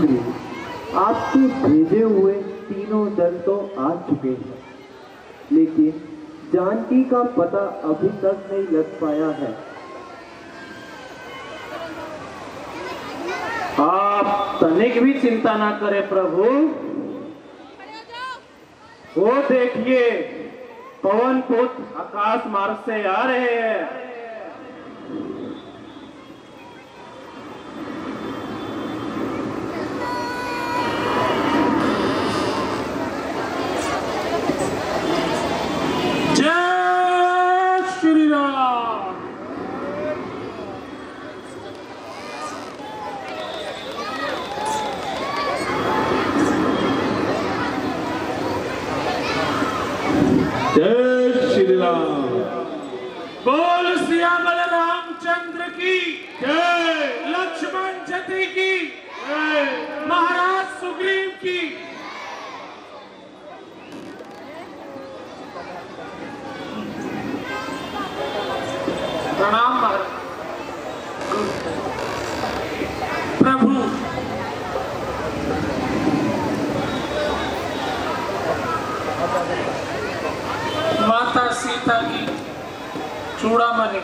मंत्री, आपके भेजे हुए तीनों दल तो आ चुके हैं, लेकिन जानकी का पता अभी तक नहीं लग पाया है। आप तनिक भी चिंता ना करें प्रभु। वो देखिए, पवन पुत्र आकाश मार्ग से आ रहे हैं। जय श्री राम। जय श्री राम। बोल सियावल रामचंद्र की जय, लक्ष्मण जति की जय, महाराज सुग्रीव की। प्रणाम महाराज। प्रभु, माता सीता की चूड़ामणि।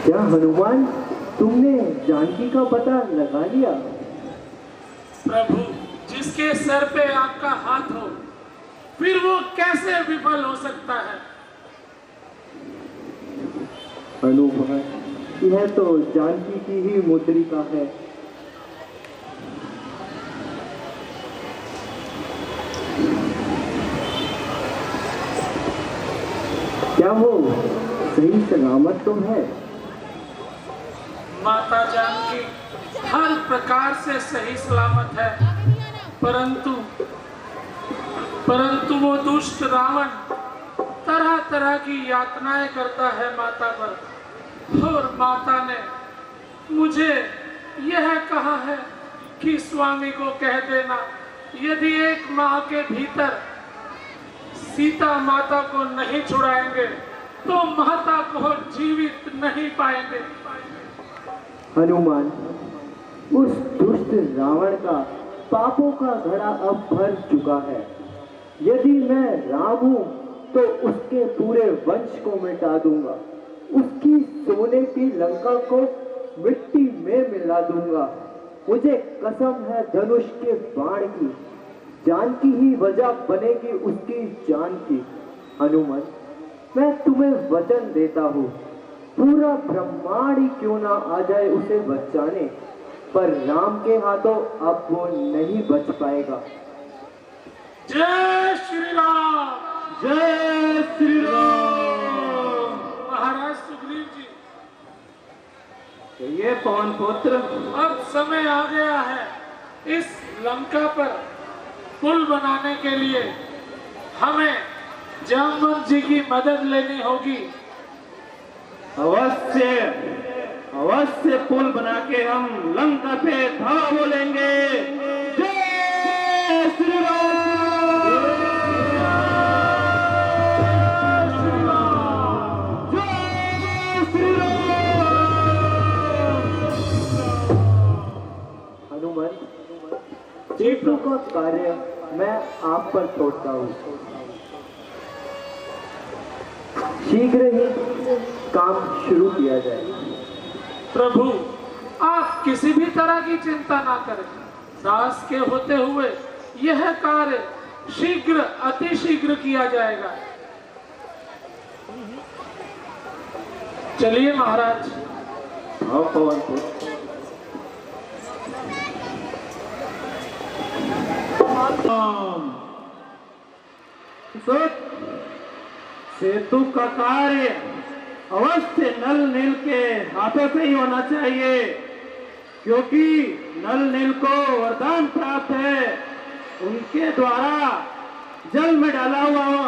क्या हनुमान, तुमने जानकी का पता लगा लिया? प्रभु, जिसके सर पे आपका हाथ हो, फिर वो कैसे विफल हो सकता है? हनुमान, यह तो जानकी की ही मुद्रिका है। क्या वो सही सलामत तो है? माता जानकी हर प्रकार से सही सलामत है, परंतु वो दुष्ट रावण तरह तरह की यातनाएं करता है माता पर। और माता ने मुझे यह कहा है कि स्वामी को कह देना, यदि 1 माह के भीतर सीता माता को नहीं छुड़ाएंगे तो माता को जीवित नहीं पाएंगे। हनुमान, उस दुष्ट रावण का पापों का घड़ा अब भर चुका है। यदि मैं राम हूं तो उसके पूरे वंश को मिटा दूंगा, उसकी सोने की लंका को मिट्टी में मिला दूंगा। मुझे कसम है धनुष के बाण की, जानकी ही वजह बनेगी उसकी जान की। हनुमान, मैं तुम्हें वचन देता हूँ, पूरा ब्रह्मांड ही क्यों ना आ जाए उसे बचाने, पर राम के हाथों अब वो नहीं बच पाएगा। जय श्री राम। जय श्री राम। महाराज सुग्रीव जी, ये पवन पुत्र, अब समय आ गया है इस लंका पर पुल बनाने के लिए हमें जामवंत जी की मदद लेनी होगी। अवश्य अवश्य पुल बना के हम लंका पे धावा बोलेंगे। जय श्री राम। जय श्री राम। हनुमान, चेतु का कार्य मैं आप पर छोड़ता हूँ। शीघ्र ही काम शुरू किया जाए। प्रभु, आप किसी भी तरह की चिंता ना करें। दास के होते हुए यह कार्य शीघ्र अति शीघ्र किया जाएगा। चलिए महाराज। आओ पवन पुत्र। सेतु का कार्य अवश्य नल नील के हाथों से ही होना चाहिए, क्योंकि नल नील को वरदान प्राप्त है। उनके द्वारा जल में डाला हुआ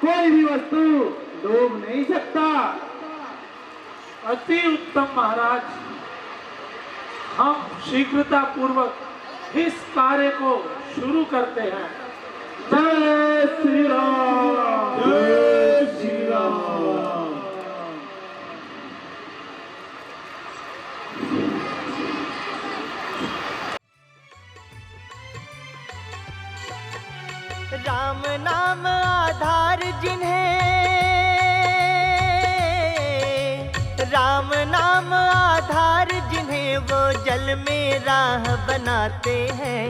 कोई भी वस्तु डूब नहीं सकता। अति उत्तम महाराज, हम शीघ्रता पूर्वक इस कार्य को शुरू करते हैं। जय श्री राम। जय श्री राम। राम नाम आधार जिन्हें, राम नाम आधार जिन्हें वो जल में राह बनाते हैं।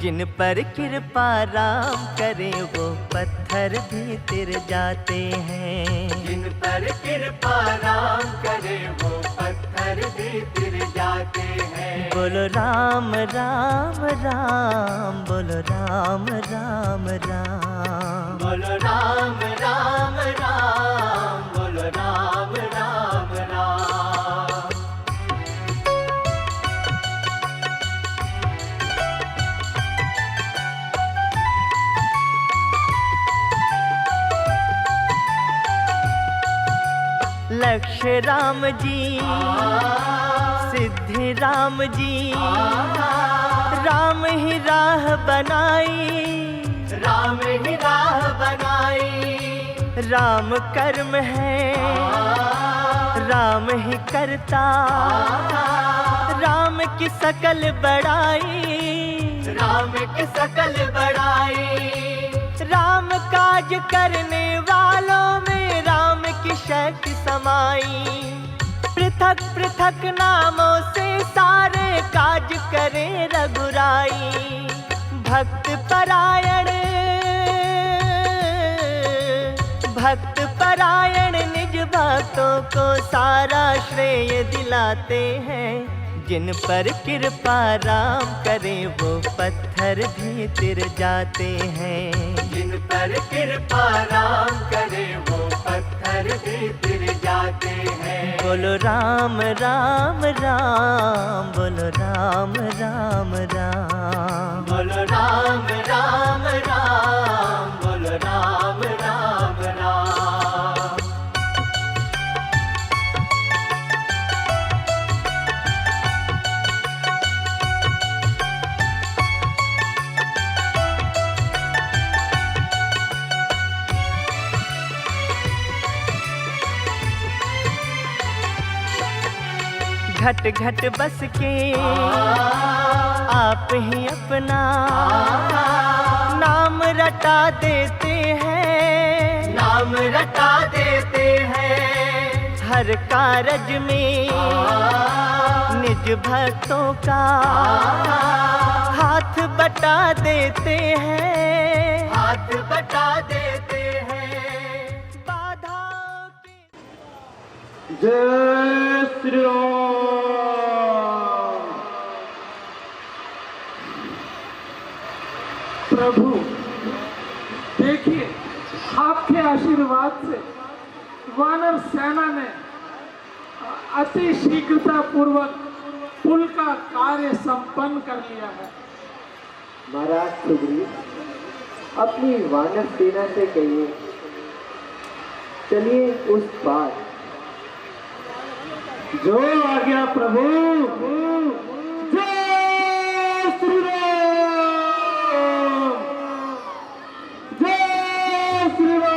जिन पर कृपा राम करे वो पत्थर भी तिर जाते हैं। जिन पर कृपा राम करे वो पत्थर भी तिर जाते हैं। बोलो राम राम राम, बोलो राम राम राम, बोलो राम राम राम, बोलो राम राम राम। लक्ष्य राम जी, सिद्धि राम जी, राम ही राह बनाई, राम ही राह बनाई। राम कर्म है, राम ही करता, राम की सकल बड़ाई, राम की सकल बड़ाई। राम काज करने वालों में राम की शक्ति समाई। पृथक पृथक नामों से सारे काज करे रघुराई। भक्त परायण, भक्त परायण निज भक्तों को सारा श्रेय दिलाते हैं। जिन पर कृपा राम करे वो पत्थर भी तिर जाते हैं। जिन पर कृपा राम करे वो पत्थर भी तिर जाते हैं। बोलो राम राम राम, बोलो राम राम राम, बोलो राम राम राम, बोलो राम राम राम। घट घट बस के आप ही अपना नाम रटा देते हैं, नाम रटा देते हैं। हर कारज में निज भक्तों का हाथ बटा देते हैं, हाथ बटा देते हैं। बाधाओं के जय श्री राम। प्रभु देखिए, आपके आशीर्वाद से वानर सेना ने अति शीघ्रता पूर्वक पुल का कार्य संपन्न कर लिया है। महाराज सुग्रीव, अपनी वानर सेना से कहिए चलिए उस पार। जो आ गया प्रभु। जय श्री राम, जय श्री राम।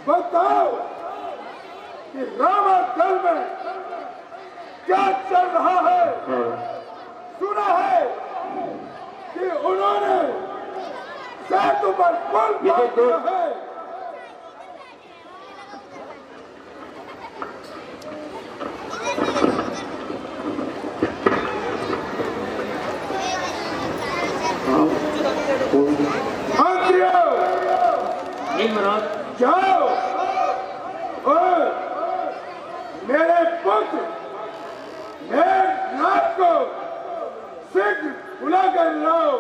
बताओ कि रामाकल में क्या चल रहा है। सुना है कि उन्होंने सेतु पर पुल बांध दिया है। जाओ और मेरे पुत्र मेघनाथ को शीघ्र बुला कर लाओ।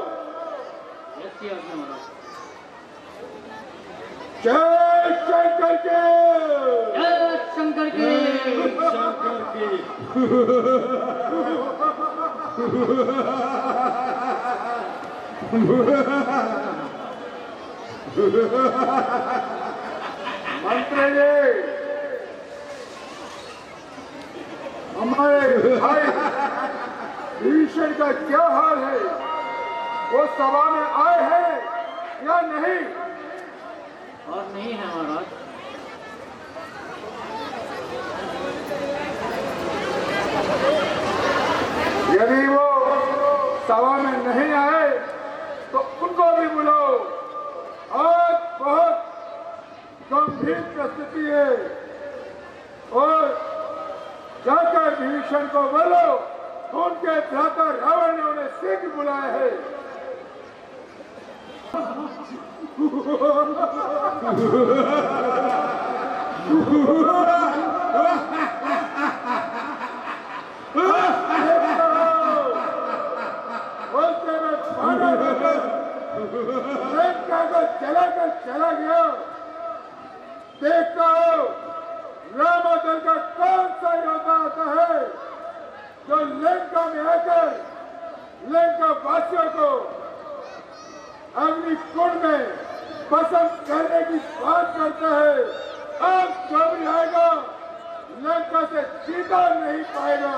जय शंकर के, जय शंकर की। शंकर की। मंत्री जी, हमारे भाई भीषण का क्या हाल है? वो सभा में आए हैं या नहीं? और नहीं है महाराज। यदि वो सभा में नहीं आए तो उनको भी बुलाओ। आज बहुत गंभीर परिस्थिति है और जाकर भीषण को बोलो, उनके भ्राता रावण ने उन्हें शीघ्र बुलाया है। बोलते में खाना लंका को चलाकर चला गया। देखता हो रामादल का कौन सा योद्धा आता है जो लंका में आकर लंका वासियों को अग्निकुंड में पसंद करने की बात करता है। अब जो भी आएगा लंका से जीता नहीं पाएगा।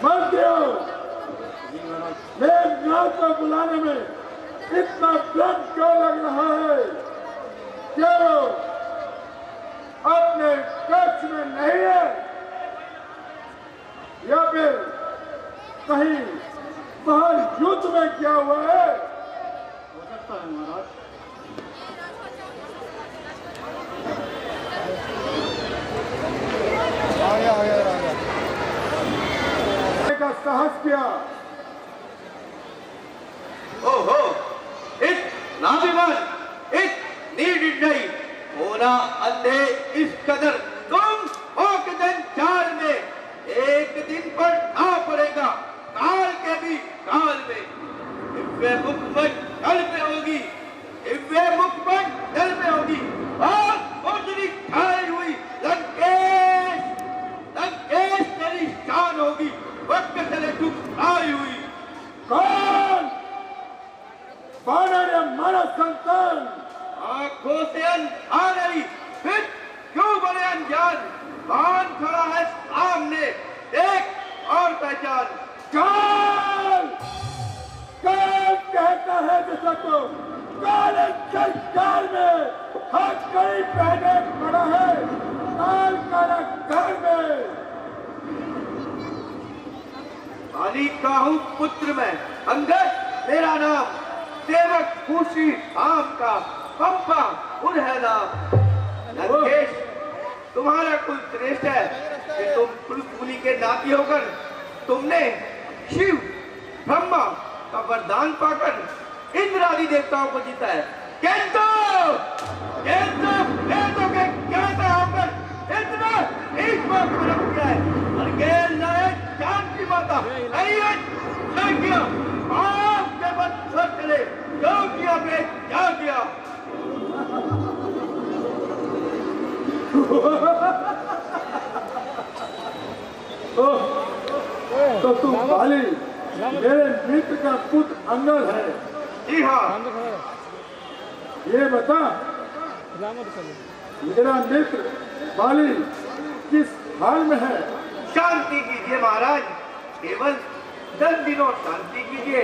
मंत्रियों, मेघनाथ को बुलाने में इतना विलंब क्यों लग रहा है? क्या वो अपने कक्ष में नहीं है या फिर कहीं बाहर युद्ध में क्या हुआ है? हो सकता है महाराज। का साहस किया। ओहो, इतना विमान, इतनी निर्दयी होना अंधे इस कदर तुम औकदन चाल में एक दिन पर ना पड़ेगा, काल के भी काल में। दिव्य मुखपट जल में होगी, दिव्य मुखपट जल में होगी और उजली छाई हुई लंकेश, लंकेश तेरी शान होगी, वक्त चले दुख आई हुई। कौन? बानर या मानव संतान? आंखों से अंधा नहीं, फिर क्यों बने अनजान? बाण खड़ा है सामने, देख और पहचान। काल! काल कहता है जैसा को काले काल में हथकड़ी पहने पड़ा है, काल काला घर में। अली का हूँ पुत्र मैं, अंगद मेरा नाम, सेवक खुशी आम का, पंपा उन है नाम। लंकेश तुम्हारा कुल श्रेष्ठ है कि तुम कुलकुली के नाती होकर तुमने शिव ब्रह्मा का वरदान पाकर इंद्र आदि देवताओं को जीता है। किंतु के कहता होकर इतना एक बार परम किया है और गेल नायक जान की माता नहीं किया, आपके बच्चों चले क्यों किया बे क्या किया? तो तुम बाली मेरे मित्र का पुत्र अंगद है? जी हाँ। ये बता, मेरा मित्र बाली किस हाल में है? शांति कीजिए महाराज, केवल 10 दिनों शांति कीजिए,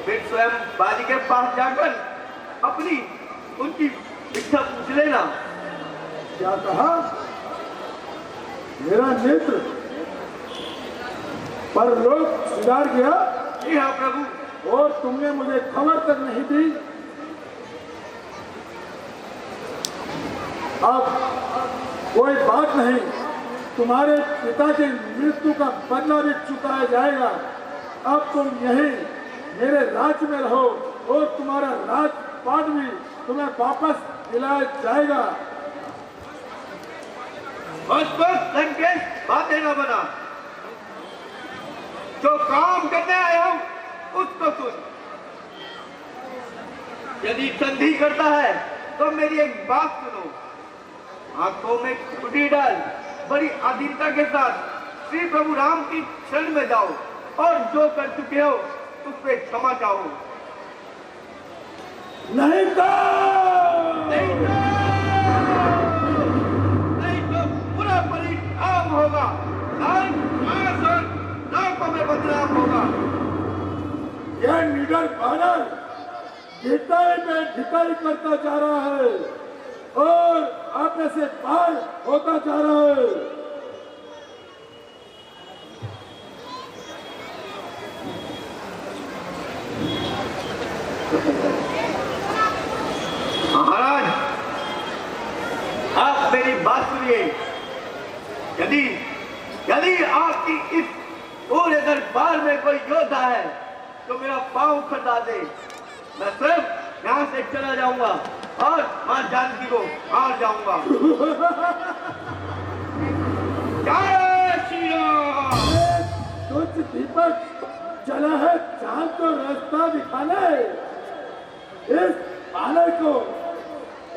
फिर स्वयं बाली के पास जाकर अपनी उनकी इच्छा पूछ लेना। क्या कहा? मेरा मित्र परलोक सुधार गया? जी हाँ प्रभु। और तुमने मुझे खबर तक नहीं दी। अब कोई बात नहीं, तुम्हारे पिता की मृत्यु का बदला भी चुकाया जाएगा। अब तुम यहीं मेरे राज्य में रहो और तुम्हारा राजपाट भी तुम्हें वापस दिलाया जाएगा। बस लंकेश, बातें ना बना। जो काम करने आया हूं उसको सुन। यदि संधि करता है तो मेरी एक बात सुनो। आंखों में कुटी डाल बड़ी आधीनता के साथ श्री प्रभु राम की शरण में जाओ और जो कर चुके हो उस पे क्षमा चाहो। नहीं तो पूरा परिणाम होगा। नाकों में बदनाम होगा। यह निडर बानर ढिकाई में ढिकाई करता जा रहा है और आपने से पार होता जा रहा है। महाराज, आप मेरी बात सुनिए। यदि आपकी इस पूरे दरबार में कोई योद्धा है तो मेरा पांव खटा दे। मैं सिर्फ यहाँ से चला जाऊंगा और मां जानकी को हार जाऊंगा। जय श्री राम। तुझ दीपक चला है चांद को रास्ता दिखाने। इस बानर को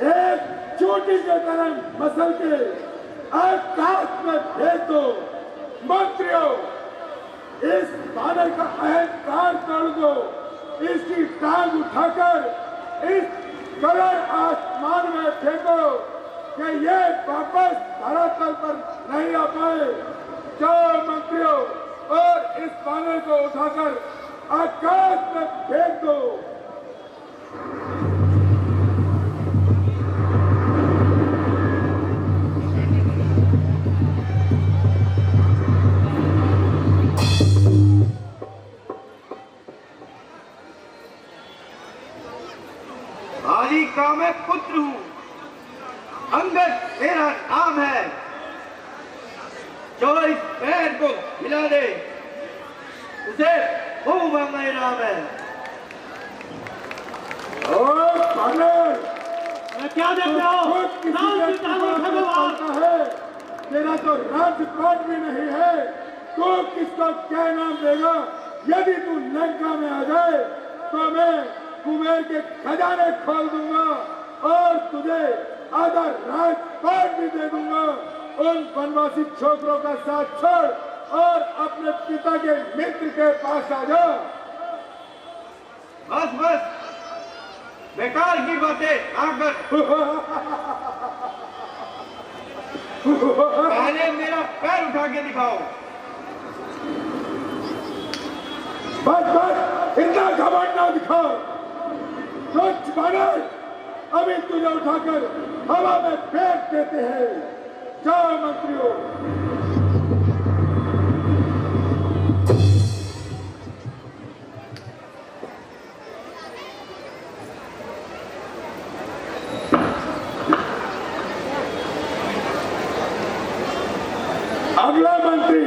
एक चोटी के तरह मसल के आकाश में भेज दो। मंत्रियों, इस बानर का अहंकार तोड़ दो। इसकी टांग उठाकर इस कलर आसमान में फेंको कि ये वापस धरातल पर नहीं आ पाए। जाओ मंत्रियों, और इस बानर को उठाकर आकाश में फेंक दो। आदि का मैं पुत्र हूं, अंगद मेरा नाम है। जो इस पैर को हिला दे उसे बहु मांगा इनाम है। क्या देखते हो? है तेरा तो राजपाट भी नहीं है, तो किसको क्या नाम देगा? यदि तू लंका में आ जाए तो मैं कुबेर के खजाने खोल दूंगा और तुझे आधा राजपाट भी दे दूंगा। उन वनवासी छोकरों का साथ छोड़ और अपने पिता के मित्र के पास आ जा। बस बेकार की बातें आकर। पहले मेरा पैर उठा के दिखाओ। बस इतना घमंड ना दिखाओ। कुछ बानर अभी तुझे उठाकर हवा में फेंक देते हैं। जाओ मंत्रियों। अगला मंत्री,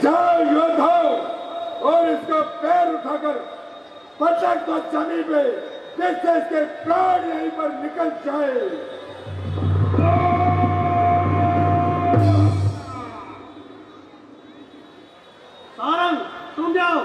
जाओ योद्धाओ और इसका पैर उठाकर पटक दो जमीन पे, जिससे इसके प्राण यहीं पर निकल जाए। सारंग, तुम जाओ।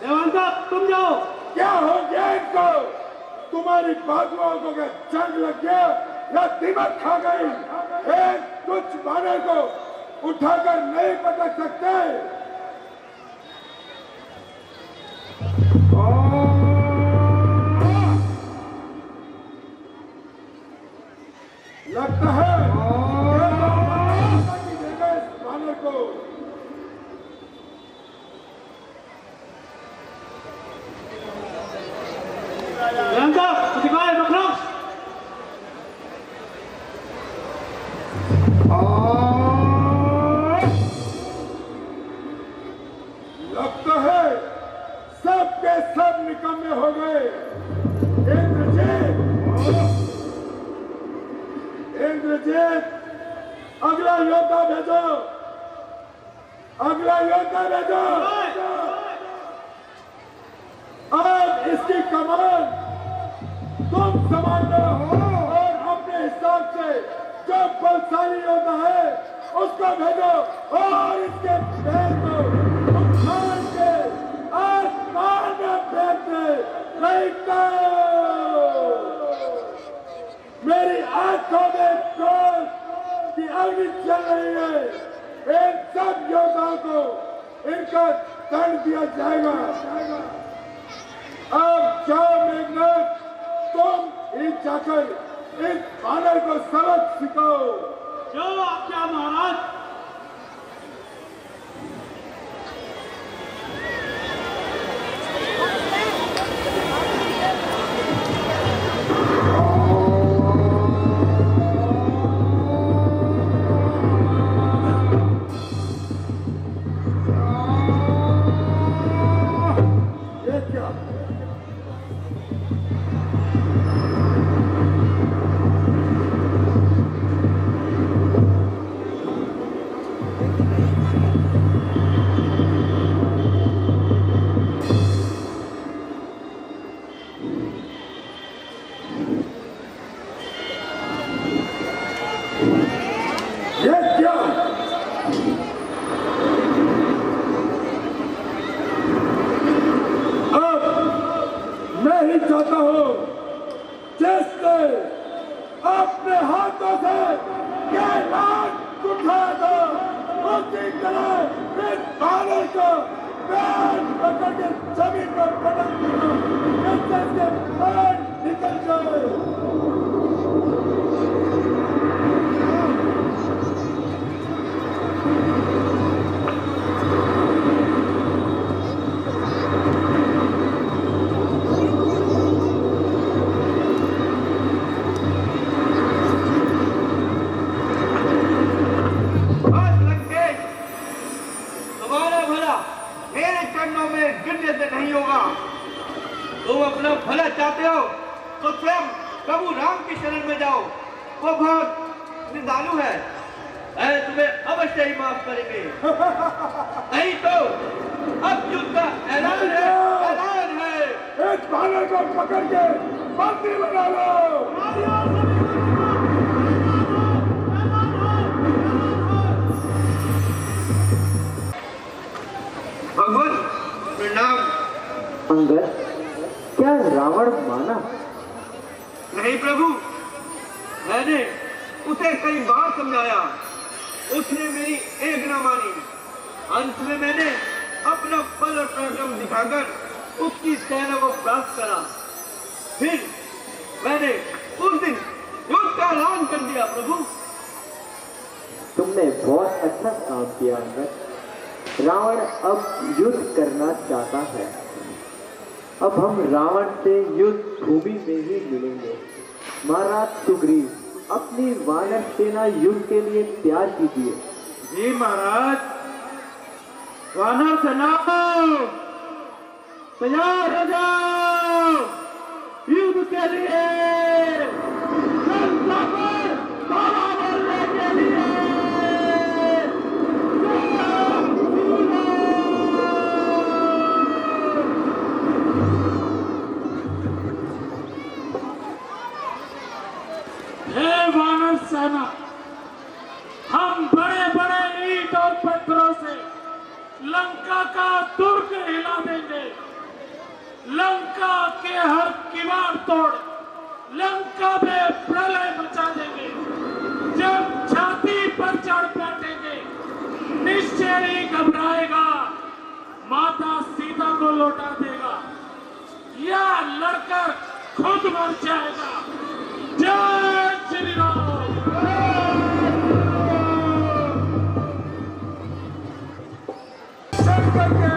देवांता, तुम जाओ। क्या हो गया इनको? तुम्हारी बाजुओं को क्या जंग लग गया या दिमाग खा गई? एक तुच्छ बानर को उठाकर नहीं पटक सकते। लगता है इस बानर को। देवांता, दिखाए रखो। लगता योद्धा भेजो। अब इसकी कमान तुम संभालना और अपने हिसाब से जो बलशाली योद्धा है उसको भेजो और इसके पैर को उखाड़ के आसमान में फेंक दे। नहीं तो मेरी आंखों में क्रोध की अग्नि चल रही है। इन सब योद्धाओं को इनका दंड दिया जाएगा। अब जाओ मेघनाथ, तुम ही जाकर इस बानर को सबक सिखाओ। जो आज्ञा महाराज। ये क्या? ये क्या? मैं ही चाहता हूँ जिसने अपने हाथों से कैलाश उठाया था उसी तरह इस बानर को पैर पकड़ के जमीन पर पटक दूंगा, इससे इसके पैर निकल जाए। बस लंकेश, तुम्हारा भला मेरे चरणों में गिरने से नहीं होगा। तुम अपना भला चाहते हो तो स्वयं प्रभु राम की शरण में जाओ, वो बहुत निदालु है, तुम्हें अवश्य ही माफ करेंगे। नहीं तो अब युद्ध का ऐलान है, ऐलान है। इस बानर को पकड़ के बंदी बना लो। भगवान प्रणाम। अंगद, क्या रावण माना? नहीं प्रभु, मैंने उसे कई बार समझाया, उसने मेरी एक न मानी। अंत में मैंने अपना बल और पराक्रम दिखाकर उसकी सेना को प्राप्त करा। फिर मैंने उस दिन युद्ध का ऐलान कर दिया। प्रभु, तुमने बहुत अच्छा काम किया अंगद। रावण अब युद्ध करना चाहता है। अब हम रावण से युद्ध भूमि में ही मिलेंगे। महाराज सुग्रीव, अपनी वानर सेना युद्ध के लिए तैयार कीजिए। जी महाराज, वानर सेना तैयार हो जाओ युद्ध के लिए, लंका पर ताला मारने के लिए। हे वानर सेना, हम बड़े बड़े ईंट और पत्थरों से लंका का दुर्ग हिला देंगे। लंका के हर किवाड़ तोड़ लंका में प्रलय मचा देंगे। जब छाती पर चढ़ बैठेंगे निश्चय ही घबराएगा, माता सीता को लौटा देगा या लड़कर खुद मर जाएगा। जय श्री राम। शंकर के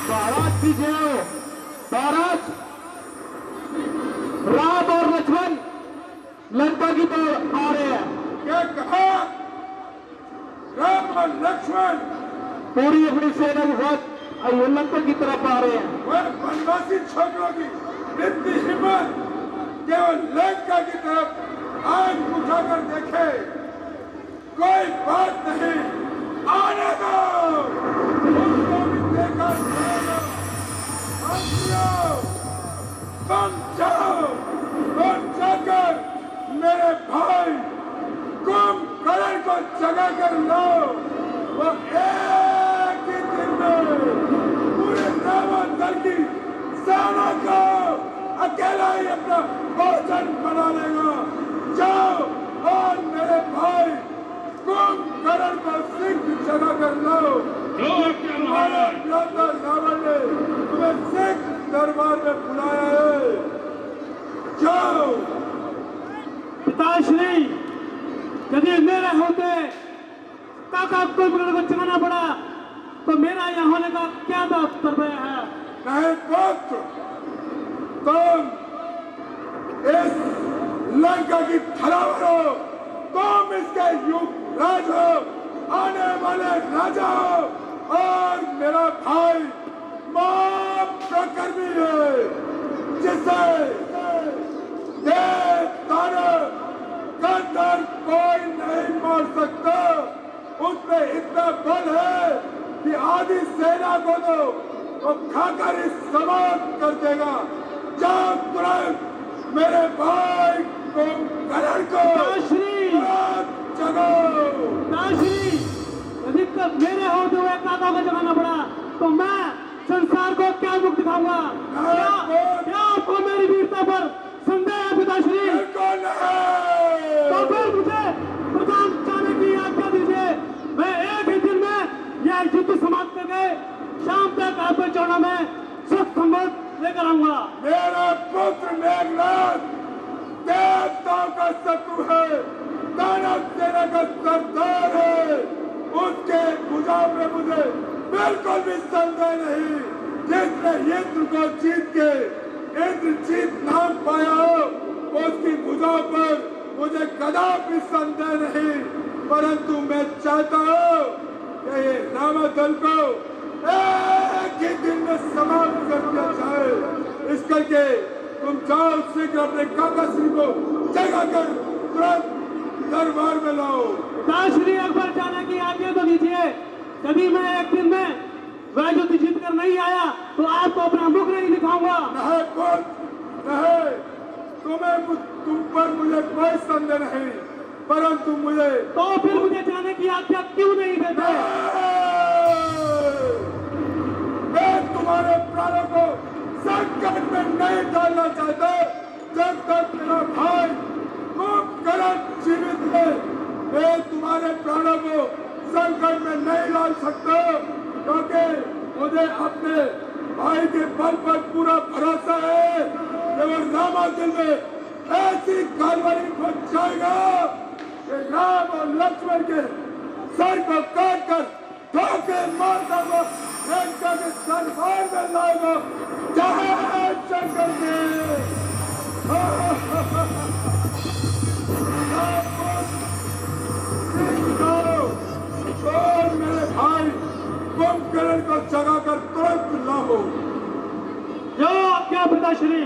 महाराज पीछे आओ। महाराज, राम और लक्ष्मण लंका की तरफ आ रहे हैं। क्या कहा? और लक्ष्मण पूरी अपनी सेना के साथ लंका की तरफ आ रहे हैं। वह वनवासी छोकरों की इतनी हिम्मत केवल लंका की तरफ आंख उठाकर देखे, कोई बात नहीं, आने दो, उनको भी देखा जाएगा। तुम जाओ और जाकर मेरे भाई कुंभकर्ण को जगा कर लो। वो एक ही दिन में पूरे रावण दल की सेना को अकेला ही अपना भोजन बना लेगा। जाओ और मेरे भाई कुंभकर्ण को सिंह जगा कर लो। तुम्हारा भ्राता रावण ने तुम्हें सिंह दरबार में बुलाया है। जाओ। पिताश्री, यदि मेरे होते काका कुंभकर्ण को जगाना पड़ा तो मेरा यहाँ होने का क्या तात्पर्य है? नहीं पुत्र, तुम इस लंका की धरावर हो, तुम इसके युवराज हो, आने वाले राजा हो, और मेरा भाई महाप्रकर्मी है, जिसे ये दानव गंधर्व कोई नहीं मार सकता। उसमें इतना बल है कि आधी सेना को तो वो खाकर ही समाप्त कर देगा। जाओ तुरंत मेरे भाई कुंभकर्ण को जगाओ। यदि तक मेरे होते हुए काका को जगाना पड़ा तो मैं संसार को क्या मुक्त दिखाऊंगा? क्या आपको मेरी वीरता पर संदेह है पिताश्री? तो फिर मुझे प्रधान जाने की आज्ञा दीजिए। मैं एक ही दिन में यह युद्ध समाप्त करके शाम तक आपके चरणों में सख्त संबोध लेकर आऊंगा। मेरा पुत्र मेघनाथ देवताओं का शत्रु है, दानव सेना का सरदार है। उसके भुजाओं में मुझे बिल्कुल भी संदेह नहीं। जिसने इंद्र को जीत के इंद्रजीत नाम पाया हो, उसकी भुजाओं पर मुझे कदापि संदेह नहीं। परंतु मैं चाहता हूँ कि ये रावण को एक ही दिन में समाप्त कर दिया जाए। इस करके तुम जाओ शीघ्र अपने काका श्री को जगा कर तुरंत दरबार में लाओ। पिताश्री, एक बार जाने की आज्ञा तो दीजिए। यदि मैं एक दिन में वह युद्ध जीत कर नहीं आया तो आपको अपना मुख नहीं दिखाऊंगा। नहीं पुत्र, नहीं, तुम पर मुझे कोई संदेह नहीं, परंतु मुझे तो फिर मुझे जाने की आज्ञा क्यों नहीं देते? मैं तुम्हारे प्राणों को संकट में नहीं डालना चाहता। जब तक मेरा भाई कुंभकर्ण जीवित है, मैं तुम्हारे प्राणों को संकट में नहीं डाल सकता, क्योंकि मुझे अपने भाई के बल पर पूरा भरोसा है कि वो रामायण में ऐसी कार्रवाई पहुंच जाएगा कि राम और लक्ष्मण के सर को काट कर धोखे मारता हुआ लंका के दरबार में लाएगा। जय शंकर के। और मेरे भाई कुंभकर्ण को जगाकर तुरंत लाओ। जो क्या पिताश्री?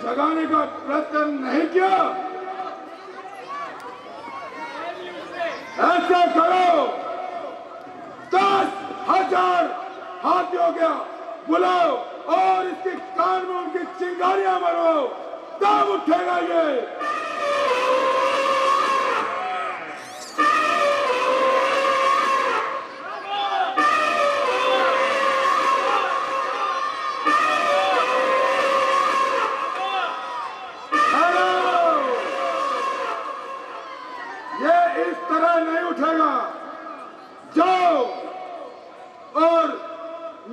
जगाने का प्रयत्न नहीं किया। ऐसा करो, 10,000 हाथियों का बुलाओ और इसके कान में उनकी चिंगारियां मारो, तब उठेगा ये। नहीं उठेगा। जाओ और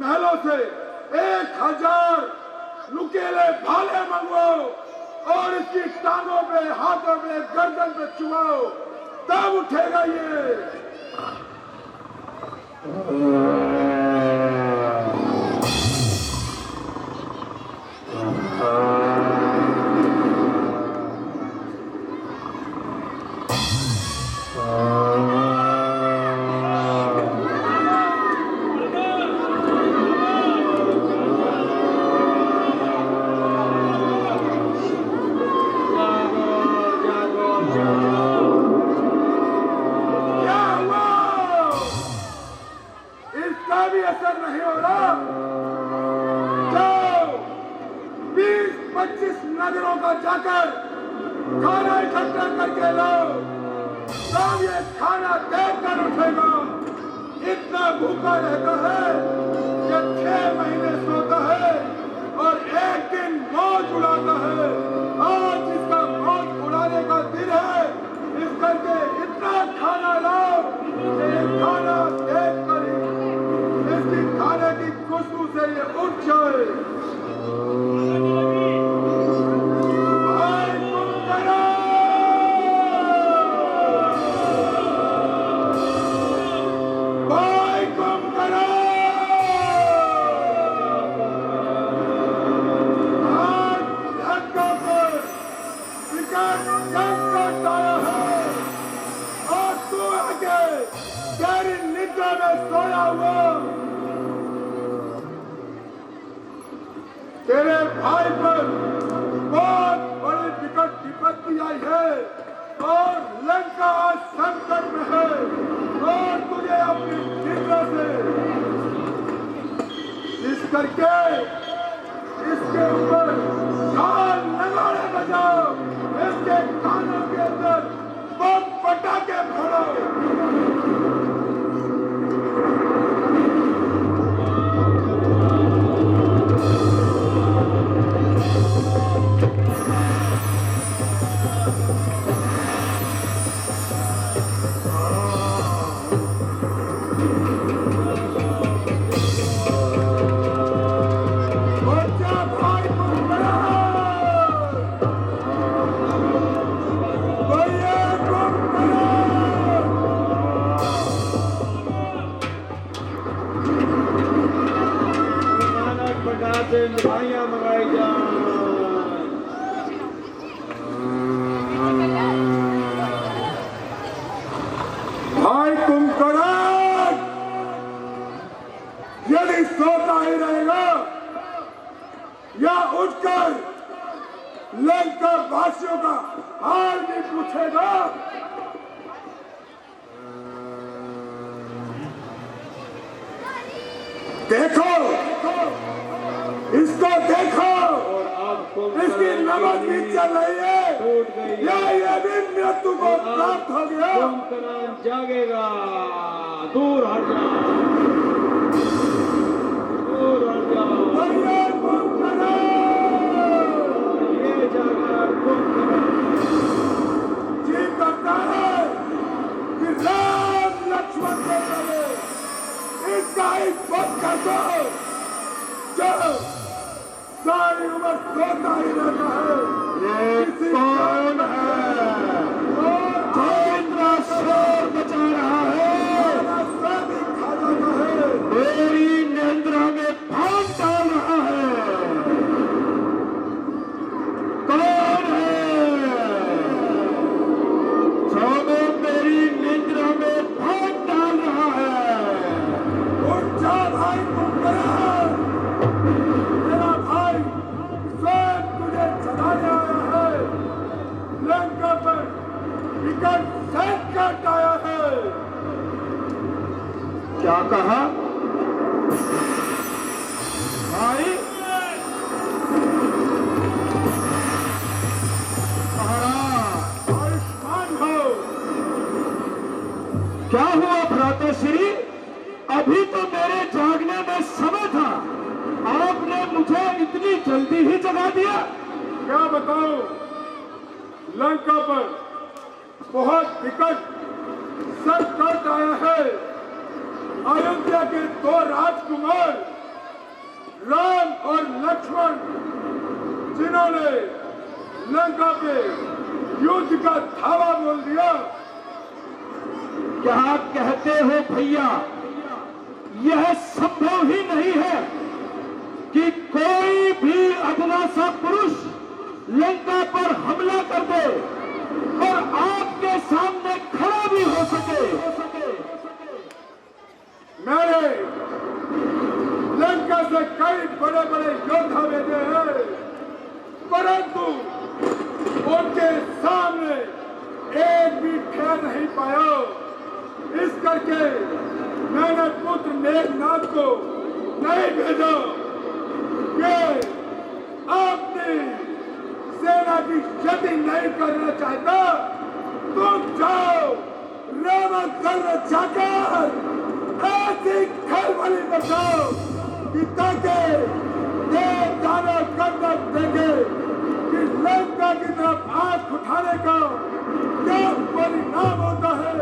महलों से 1,000 नुकेले भाले मंगवाओ और इसकी टांगों पे, हाथों पे, गर्दन पे चुमाओ, तब उठेगा ये। असर नहीं हो रहा। जाओ 20-25 नगरों का जाकर खाना इकट्ठा करके लाओ, तब ये खाना देख कर उठेगा। इतना भूखा रहता है कि 6 महीने सोता है और एक दिन मौज उड़ाता है। आज इसका मौज उड़ाने का दिन है, इस करके इतना खाना लाओ कि खाना देख कर इसकी खाने की खुशबू से ये उठ जाए। भाई तुम करो, भाई तुम करो। करके इसके ऊपर चार नगाड़े बजाओ, इसके कानों के अंदर बम पटाखे फोड़ो। मिठाइयाँ मंगाई जाए। भाई कुंभकर्ण, यदि सोता ही रहेगा या उठकर लंका वासियों का हाल भी पूछेगा, देखो इसको, देखो इसकी नमक भी चल रही है या ये भी मृत्यु को प्राप्त हो गया। कुंभकर्ण जागेगा, दूर हट जाओ, दूर हट जाओ। भैया कुंभकर्ण, ये जागा कुंभकर्ण। जी करता है कि राम लक्ष्मण को चले इसका एक वक्त कर दो जो सारी उम्र सोता ही रहता है। ये कौन है जो इतना शोर मचा रहा है, भी खा जाता है, मेरी निद्रा में भाग डाल रहा है? कौन है जो मेरी निद्रा में भाग डाल रहा है? उठ जा भाई कुंभकर्ण, तेरा भाई स्वयं तुझे जगाने आया है, लंका पर विकट संकट आया है। क्या कहा भाई? आयुष्मान हो। क्या हुआ भ्राताश्री? अभी तो मेरे जागने में समय था, आपने मुझे इतनी जल्दी ही जगा दिया। क्या बताऊं, लंका पर बहुत विकट संकट आया है। अयोध्या के दो राजकुमार राम और लक्ष्मण, जिन्होंने लंका पे युद्ध का धावा बोल दिया। क्या कहते हो भैया? यह संभव ही नहीं है कि कोई भी अधना सा पुरुष लंका पर हमला कर दे और आपके सामने खड़ा भी हो सके। मैंने लंका से कई बड़े बड़े योद्धा भेजे हैं, परंतु उनके सामने एक भी ठहर नहीं पाया। इस करके मैंने पुत्र मेघनाथ को नहीं भेजा कि अपनी सेना की क्षति नहीं करना चाहता। तुम जाओ रावण जाकर ऐसी खलबली बचाओ कि ताकि देव दानव कंदक देखे कि लंका की तरफ आंख उठाने का क्या परिणाम होता है।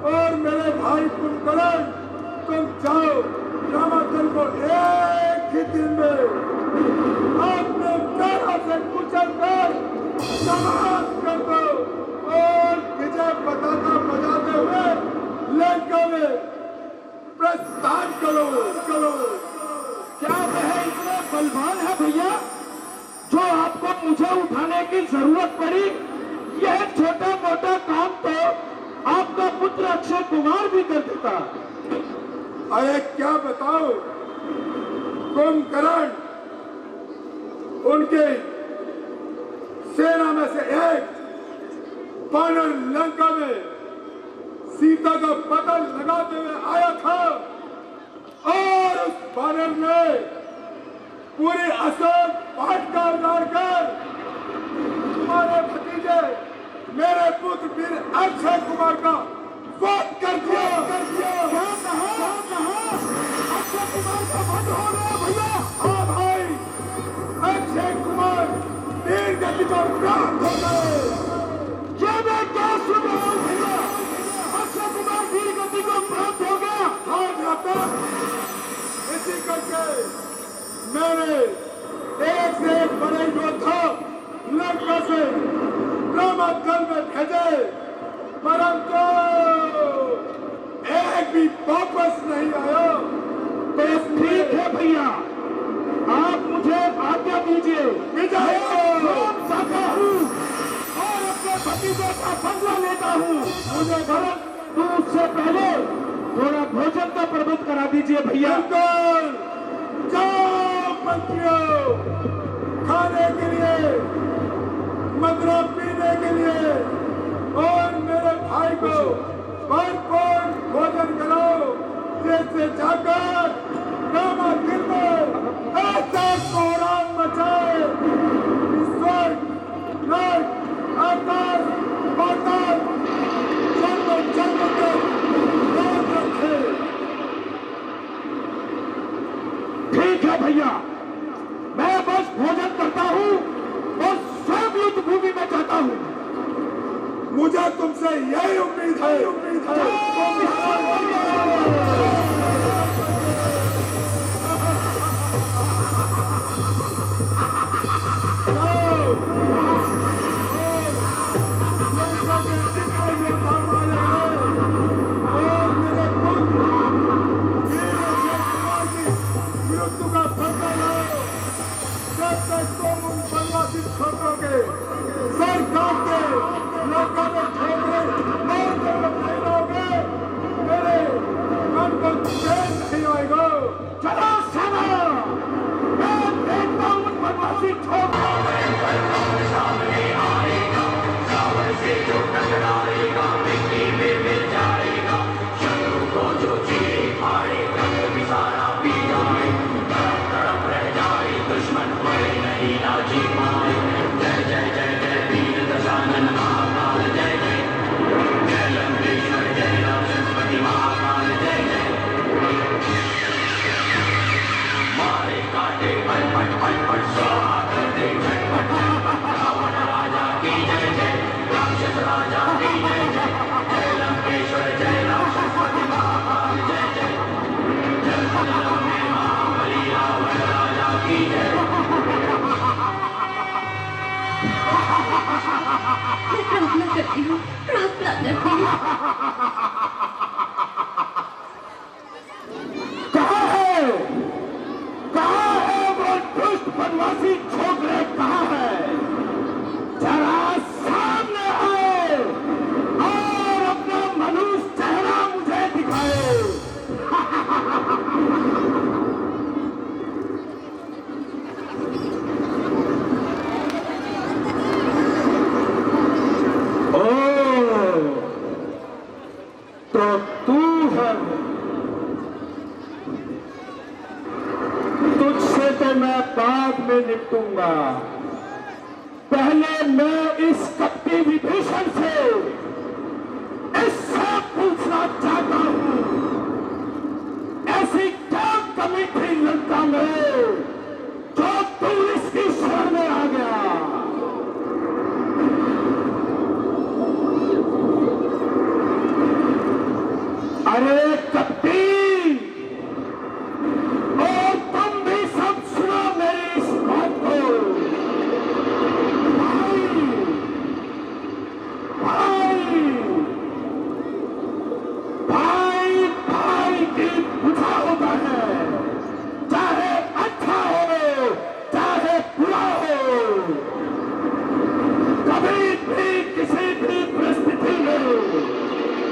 और मेरे भाई कुंभकर्ण, तुम जाओ रामाचल को एक ही दिन में अपने पैरों से कुचल कर समाप्त कर दो और विजय पताका बजाते हुए लंका में प्रस्थान करो। क्या वह इतना बलवान है भैया जो आपको मुझे उठाने की जरूरत पड़ी? यह छोटा मोटा काम तो आपका पुत्र अक्षय कुमार भी कर देता। अरे क्या बताओ कुंभकर्ण, उनके सेना में से एक बानर लंका में सीता का पता लगाते हुए आया था और उस बानर ने पूरी असम पाट कर तुम्हारे भतीजे मेरे पुत्र वीर अक्षय कुमार का वध कर दिया। अक्षय कुमार का वध हो गया भैया। हाँ भाई, अक्षय कुमार वीर गति को प्राप्त हो गए। ये मैं क्या सुन रहा हूँ भैया? अक्षय कुमार वीर गति को प्राप्त हो गया। हाँ भ्राता, इसी करके मैंने एक से एक बड़े योद्धा लंका से ब्रह्मदल में भेजे, परंतु एक भी वापस नहीं आया। तो ठीक है भैया, आप मुझे आज्ञा दीजिए, विजय जाता हूँ और अपने भतीजे का बदला लेता हूँ। मुझे भरत उससे पहले थोड़ा भोजन का प्रबंध करा दीजिए भैया। जाओ मंत्रियों, खाने के लिए, मदरा पीने के लिए और मेरे भाई को भरपूर भोजन कराओ, जैसे जाकर रामा दिल में ऐसा कोहराम मचाए, स्वर्ग, नर्क, आकाश, पाताल जन्म जन्म तक याद रखे। ठीक है भैया, मैं बस भोजन करता हूँ और स्वयं युद्ध भूमि में जाता हूँ। मुझे तुमसे यही उम्मीद है। मृत्यु का बदला लो, जब तक तुम उन बनवासी छोकरों के सर काटते लंका में ठोकरे और जब नहीं लोगे, मेरे मन को चैन नहीं आएगा। चलो सेना, मैं देखता हूँ उन बनवासी सामने आएगा, रावण से जो टकराएगा, मिट्टी में मिल जाएगा, शत्रु को जो चीरे फाड़ेगा, भी सारा पी जाए, तड़प रह जाए, दुश्मन कोई नहीं ना जी पाए। जय जय जय जय वीर दशानन महाकाल, जय जय जय लंकेश्वर, जय रामचंद्रपति महाकाल, जय जय। मारे काटे पट पट पट पट, स्वाहा करते झटपट, रावण राजा की जय जय, राक्षस राजा की जय जय, जय लंकेश्वर, जय रामचंद्रपति महाकाल, जय जय, जय जलम में महाबली रावण राजा की जय। प्रार्थना करती हूँ, प्रार्थना करती हूँ। कहाँ है वो दुष्ट बनवासी छोकरे, कहाँ है? जरा सामने आए और अपना मनुष्य चेहरा मुझे दिखाए। तो तू है, तुझसे तो मैं बाद में निपटूंगा। पहले मैं इस कपटी विभीषण से इससे पूछना चाहता हूँ, ऐसी क्या कमी थी लंका में जो तू इसकी शरण में आ गया? अरे कपटी, और तुम भी सब सुनो मेरी इस बात को। भाई भाई भाई भाई की बुझा होता है, चाहे अच्छा हो चाहे बुरा हो। कभी भी किसी भी परिस्थिति में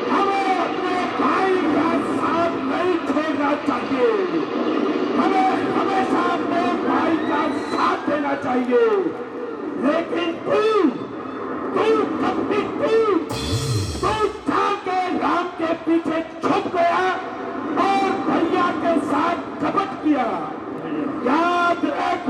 हमें अपने भाई का साथ नहीं छोड़ना चाहिए, हमें हमेशा अपने भाई का साथ देना चाहिए। लेकिन तू कभी तू जाके राम के पीछे छुप गया और भैया के साथ कपट किया। याद रख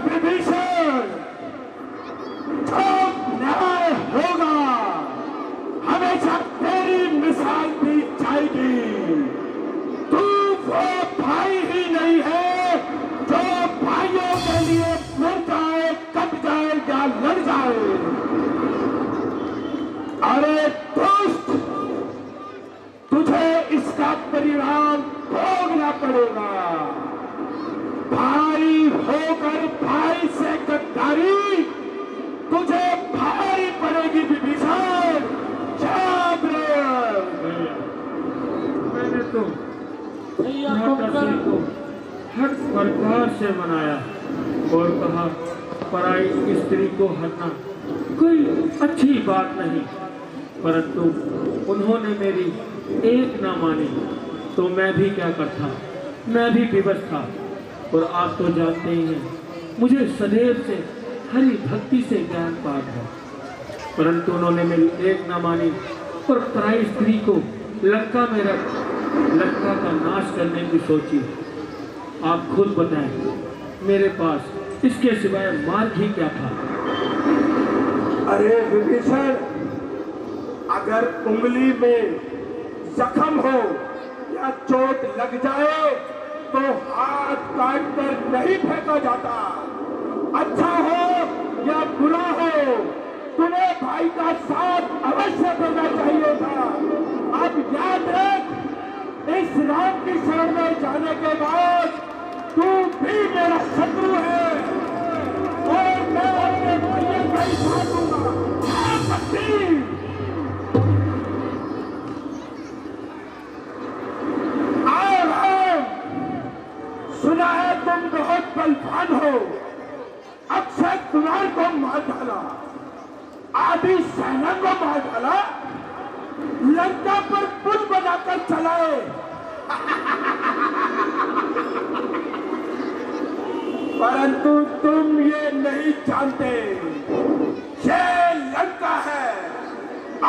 माता श्री को हर प्रकार से मनाया और कहा पराई स्त्री को हरना कोई अच्छी बात नहीं, परंतु उन्होंने मेरी एक ना मानी तो मैं भी क्या करता, मैं भी विवश था। और आप तो जानते ही हैं मुझे सदैव से हरि भक्ति से ज्ञान पाठ है, परंतु उन्होंने मेरी एक ना मानी और पराई स्त्री को लंका में रख लंका का नाश करने की सोची। आप खुद बताएं, मेरे पास इसके सिवाय मार्ग ही क्या था। अरे विभीषण, अगर उंगली में जख्म हो या चोट लग जाए तो हाथ काट कर नहीं फेंका जाता। अच्छा हो या बुरा हो, तुम्हें भाई का साथ अवश्य देना चाहिए था। अब याद रख, इस राम की शरण में जाने के बाद तू भी मेरा शत्रु है और मैं अपने भैया का ही साथ दूंगा। सुना है तुम बहुत बलवान हो, अक्षय कुमार को मार डाला, आदि सेना को मार डाला, लंका पर पुल बनाकर चलाए। परंतु तुम ये नहीं जानते, ये लंका है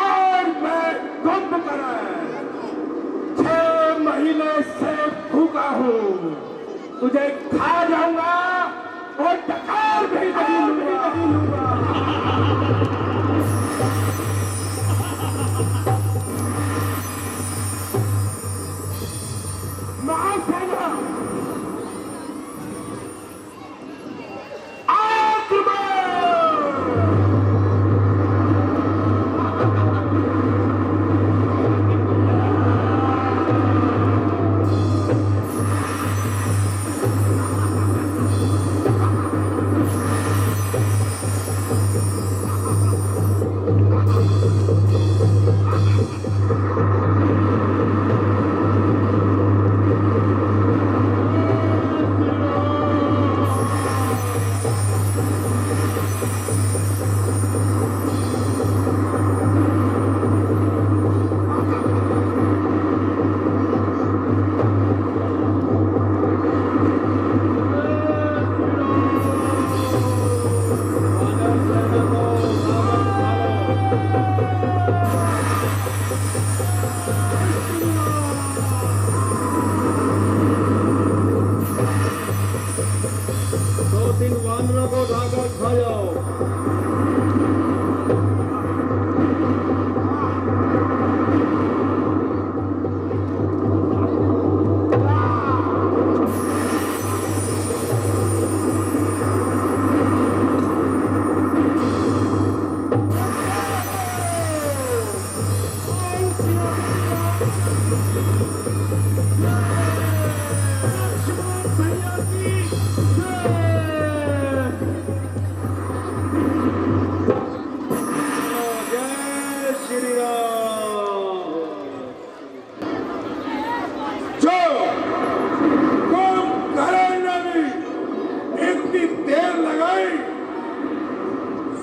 और मैं कुंभकर्ण 6 महीने से भूखा हूँ। तुझे खा जाऊंगा और टकार भी नहीं लूंगा। महासेना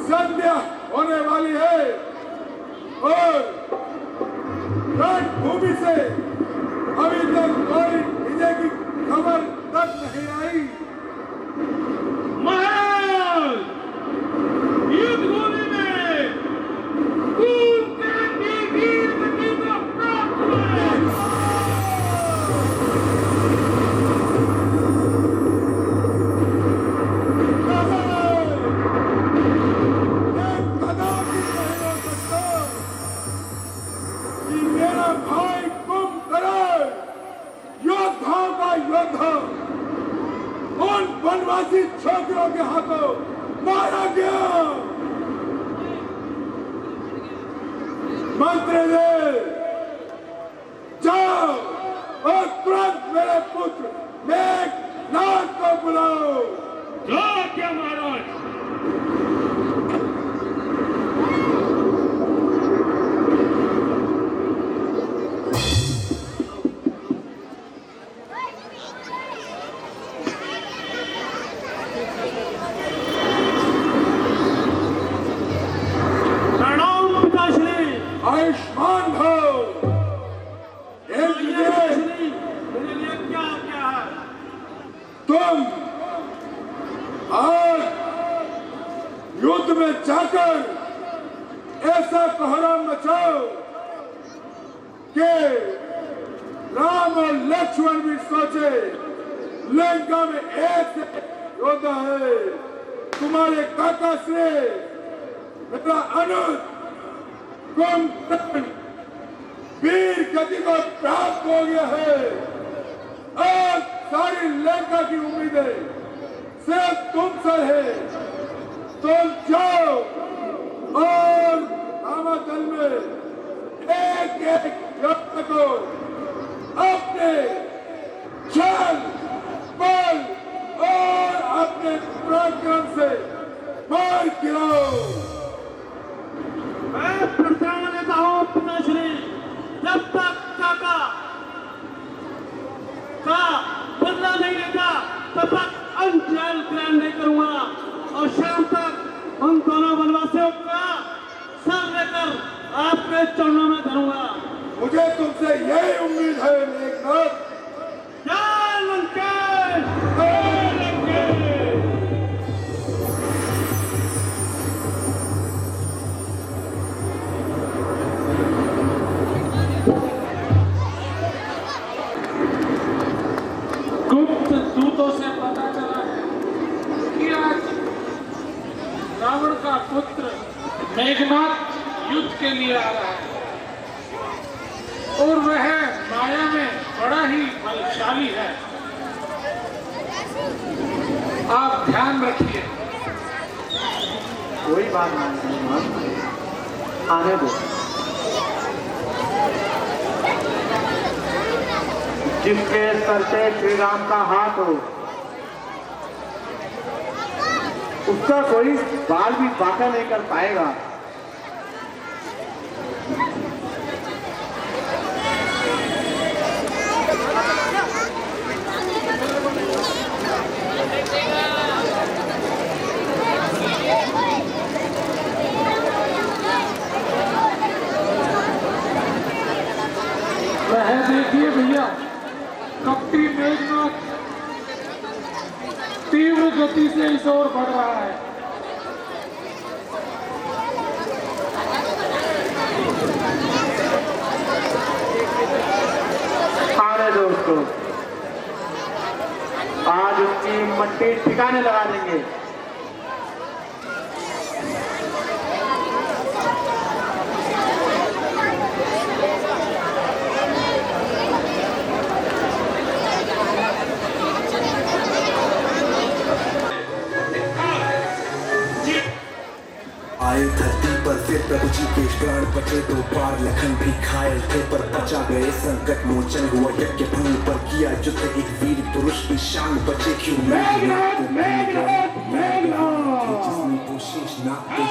संध्या होने वाली है और रणभूमि से अभी तक कोई विजय की खबर तक नहीं आई। महाराज, युद्ध भूमि में कुंभकर्ण की वीर गति को प्राप्त हुआ। जाकर ऐसा कोहराम मचाओ कि राम और लक्ष्मण भी सोचे लंका में एक योद्धा है। तुम्हारे काका से मेरा अनुज कुंभकर्ण वीर गति को प्राप्त हो गया है। अब सारी लंका की उम्मीदें सिर्फ तुम पर है। तुम जाओ और रामादल में एक एक योद्धा को अपने छल बल और अपने पराक्रम से मार गिराओ। मैं प्रतिज्ञा लेता हूँ पिताश्री, जब तक काका का बदला नहीं लेता तब तक अंजल ग्रहण नहीं करूंगा और शाम तक उन दोनों वनवासियों का सर लेकर आपके चरणों में धरूंगा। मुझे तुमसे यही उम्मीद है मेघनाथ। जय लंकेश, जय लंकेश। गुप्त दूतों से पता चला है कि आज रावण का पुत्र मेघनाथ युद्ध के लिए आ रहा है और वह माया में बड़ा ही बलशाली है। आप ध्यान रखिए। कोई बात नहीं, आने दो। जिसके सर पे श्री राम का हाथ हो उसका कोई बाल भी बांका नहीं कर पाएगा। वह देखिए भैया, कपटी मेघनाथ तीव्र गति से इस ओर बढ़ रहा है। आने दो उसको, आज उसकी मट्टी ठिकाने लगा देंगे। आए धरती पर फिर प्रभु जी के प्राण बचे, दो बार लखन भी घायल थे पर बचा गए। संकट मोचन हुआ यज्ञ भूमि पर, किया युद्ध एक वीर पुरुष की शान बचे। क्यों मेघनाथ को मेघनाथ मेघनाथ जिसने वो शेष नाग को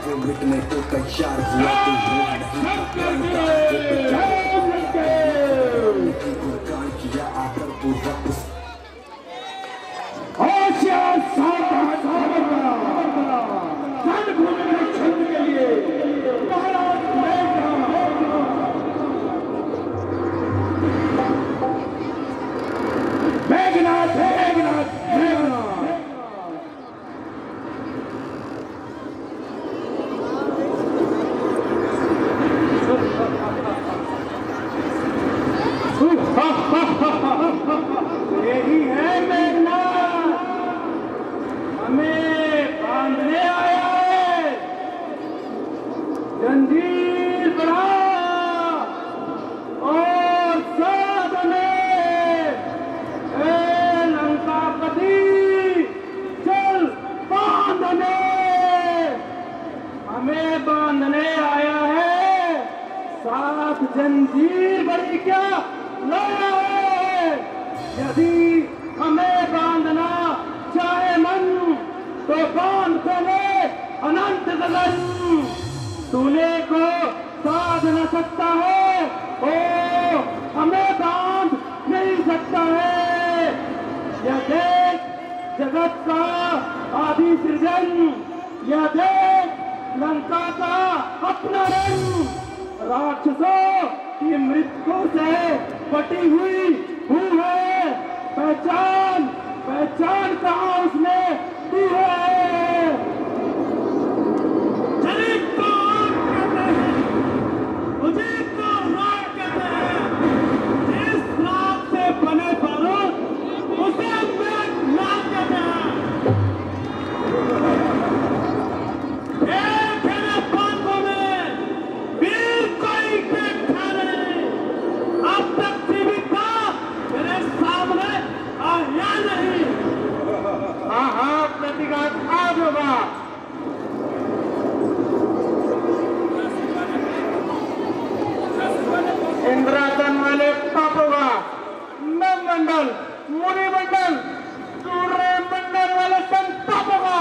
वो मिटने को तैयार हुआ, तो वो नहीं था गुणगान किया आकर पूर्वक उस यही है मेघनाथ, हमें बांधने आया है। जंजीर बढ़ा और साधने लंकापति चल बांधने, हमें बांधने आया है। साथ जंजीर बड़ी क्या लाया है। यदि हमें बांधना चाहे मन तो बांध ले अनंत गगन, तूने को साध न सकता है, ओ हमें बांध नहीं सकता है। यह देख जगत का आदि सृजन, यह देख लंका का अपना रंग, राक्षसों की मृत्यु से पटी हुई है। पहचान पहचान कहाँ उसने दी है। शरीफ को आग कहते हैं, मुझे को राग कहते हैं। जिस राग से बने बारूद उसे मेघनाद कहते हैं। मेरे बातों में वीर कोई देखा नहीं, अब तक जीवित था मेरे सामने आया नहीं। हाँ हाँ, प्रतिघात आज होगा। इंद्रासन वाले पापों का नव मंडल, मुनि मंडल, सूर्य मंडल वाले संत पापों का।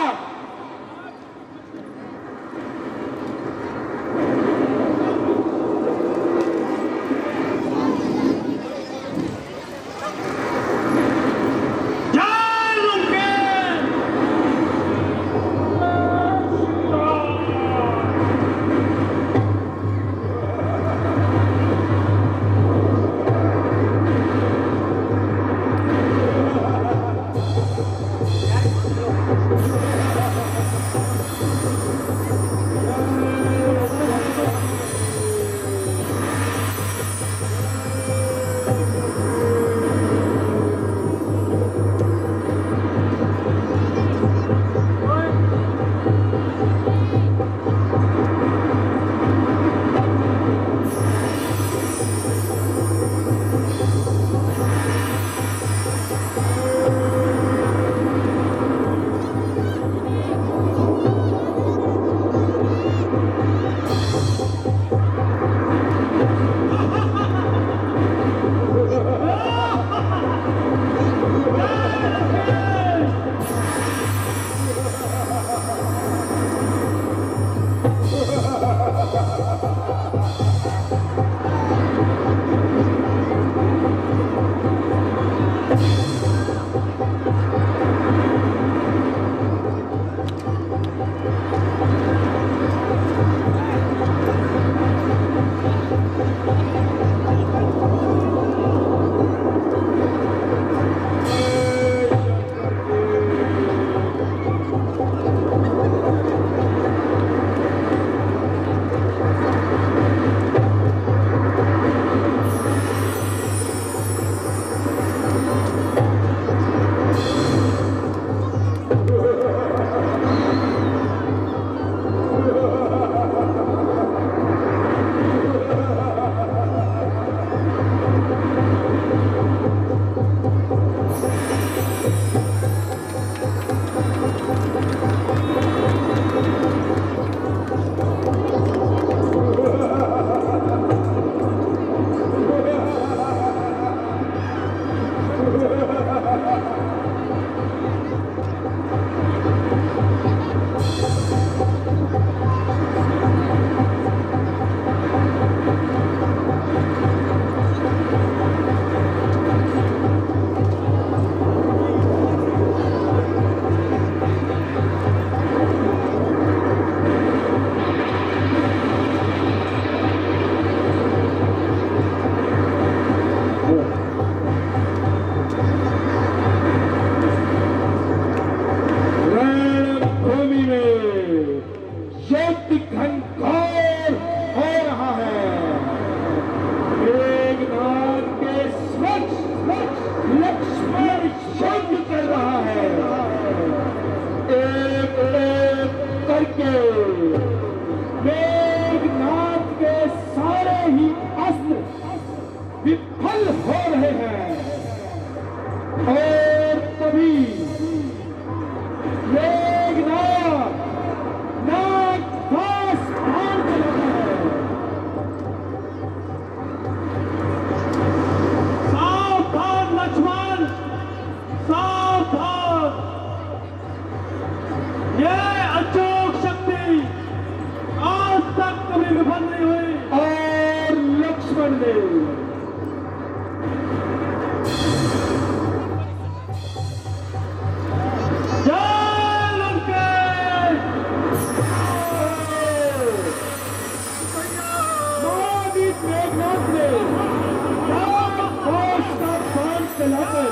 चलाकर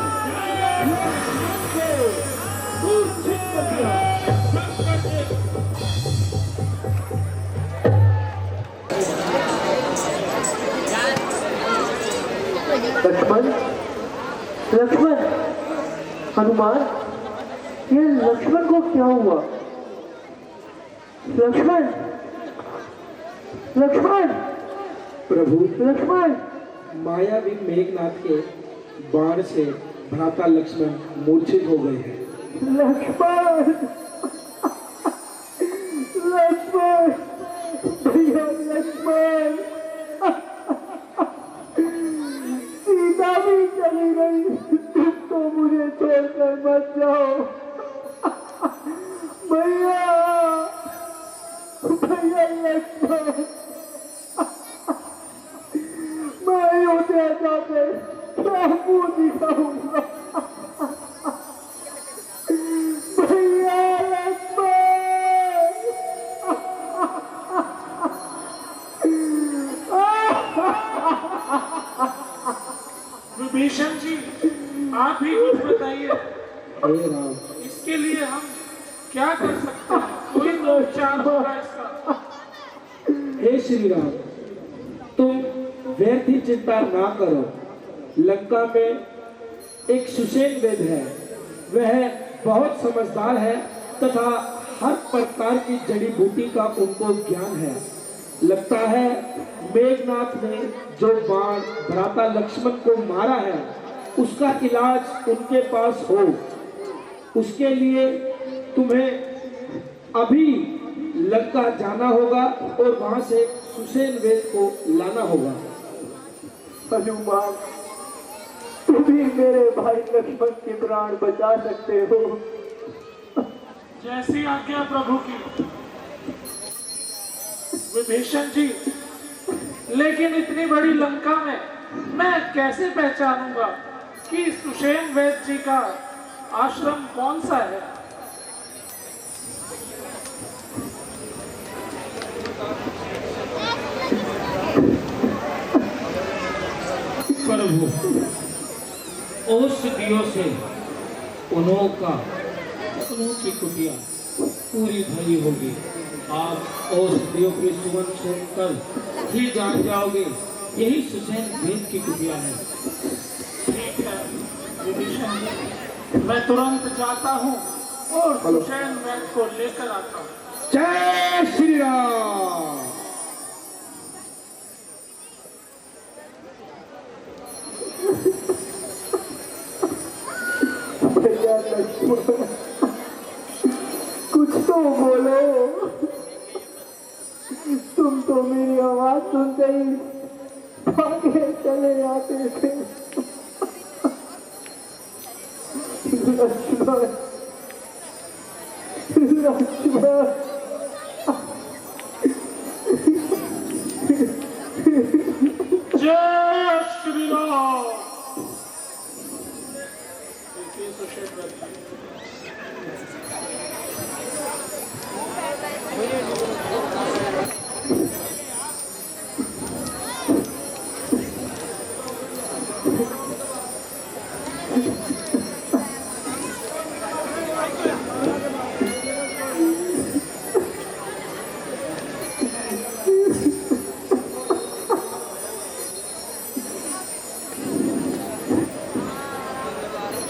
लक्ष्मण, हनुमान, ये लक्ष्मण को क्या हुआ? लक्ष्मण, लक्ष्मण, प्रभु, लक्ष्मण। मायावी मेघनाथ के बाण से भ्राता लक्ष्मण मूर्छित हो गए हैं। लक्ष्मण, लक्ष्मण, भैया लक्ष्मण, सीता भी चली गई, तुम तो मुझे छोड़कर मत जाओ भैया, भैया लक्ष्मण। मैं अयोध्या जाके क्या मुंह दिखाऊंगा भैया लक्ष्मण। विभीषण जी, आप ही कुछ बताइए, हे राम, इसके लिए हम क्या कर सकते हैं? कोई तो उपचार होगा इसका। हे श्री राम, तुम व्यर्थ ही चिंता ना करो। लंका में एक सुषेण वेद है, वह बहुत समझदार है तथा हर प्रकार की जड़ी बूटी का उनको ज्ञान है। लगता है मेघनाथ ने जो बाण भ्राता लक्ष्मण को मारा है उसका इलाज उनके पास हो। उसके लिए तुम्हें अभी लंका जाना होगा और वहां से सुषेण वेद को लाना होगा। हनुमान, तुम भी मेरे भाई लक्ष्मण के प्राण बचा सकते हो। जैसी आज्ञा प्रभु की। विभीषण जी, लेकिन इतनी बड़ी लंका में मैं कैसे पहचानूंगा कि सुषेण वेद जी का आश्रम कौन सा है? प्रभु, औषधियों से उनकी कुटिया पूरी भरी होगी। आप औषधियों की सुगंध सुनकर ही जान जाओगे यही सुषेण वेद की कुटिया है। ठीक है विभीषण जी, मैं तुरंत जाता हूँ और सुषेण वेद को लेकर आता हूँ। जय श्री राम। भैया लक्ष्मण, कुछ तो बोलो, तुम तो मेरी आवाज सुनते ही भागे चले आते थे। लक्ष्मण, लक्ष्मण, जय श्री राम। देखिए सुषेण वेद जी।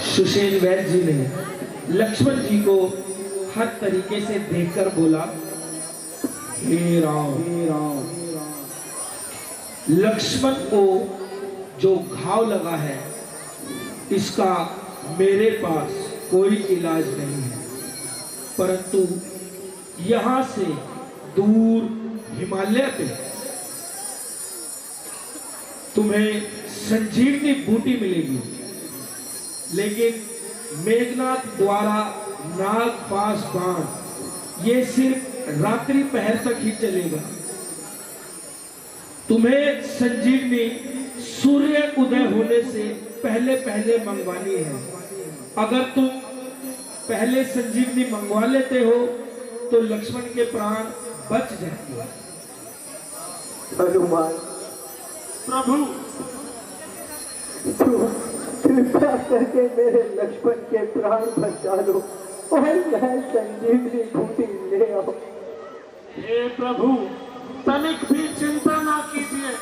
सुषेण वैद जी ने लक्ष्मण जी को हर तरीके से देखकर बोला, हे राम, हे राम, लक्ष्मण को जो घाव लगा है इसका मेरे पास कोई इलाज नहीं है, परंतु यहाँ से दूर हिमालय पे तुम्हें संजीवनी बूटी मिलेगी, लेकिन मेघनाथ द्वारा नागपाश बाण ये सिर्फ रात्रि पहर तक ही चलेगा। तुम्हें संजीवनी सूर्य उदय होने से पहले पहले मंगवानी है। अगर तुम पहले संजीवनी मंगवा लेते हो तो लक्ष्मण के प्राण बच जाएंगे। हनुमान, प्रभु, कृपया करके मेरे लक्ष्मण के प्राण बचा लो और यह संजीवनी बूटी ले आओ। हे प्रभु, तनिक भी चिंता ना कीजिए,